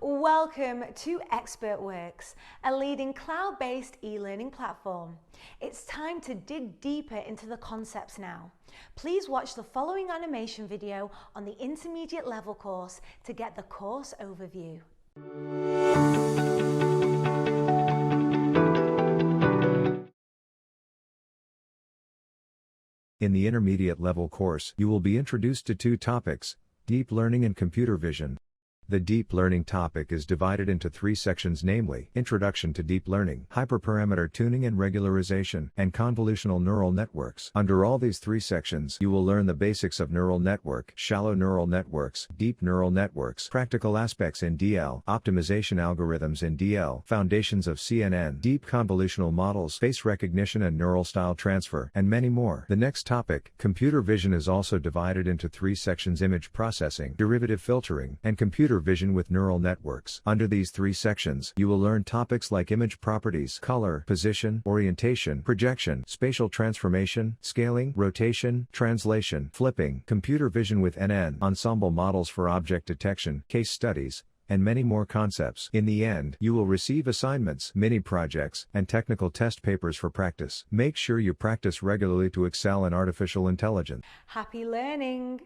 Welcome to ExpertWorks, a leading cloud-based e-learning platform. It's time to dig deeper into the concepts now. Please watch the following animation video on the intermediate level course to get the course overview. In the intermediate level course, you will be introduced to two topics, deep learning and computer vision. The deep learning topic is divided into three sections, namely, Introduction to Deep Learning, Hyperparameter Tuning and Regularization, and Convolutional Neural Networks. Under all these three sections, you will learn the basics of neural network, shallow neural networks, deep neural networks, practical aspects in DL, optimization algorithms in DL, foundations of CNN, deep convolutional models, face recognition and neural style transfer, and many more. The next topic, computer vision, is also divided into three sections: image processing, derivative filtering, and computer vision with neural networks. Under these three sections, you will learn topics like image properties, color, position, orientation, projection, spatial transformation, scaling, rotation, translation, flipping, computer vision with NN, ensemble models for object detection, case studies, and many more concepts. In the end, you will receive assignments, mini projects, and technical test papers for practice. Make sure you practice regularly to excel in artificial intelligence. Happy learning!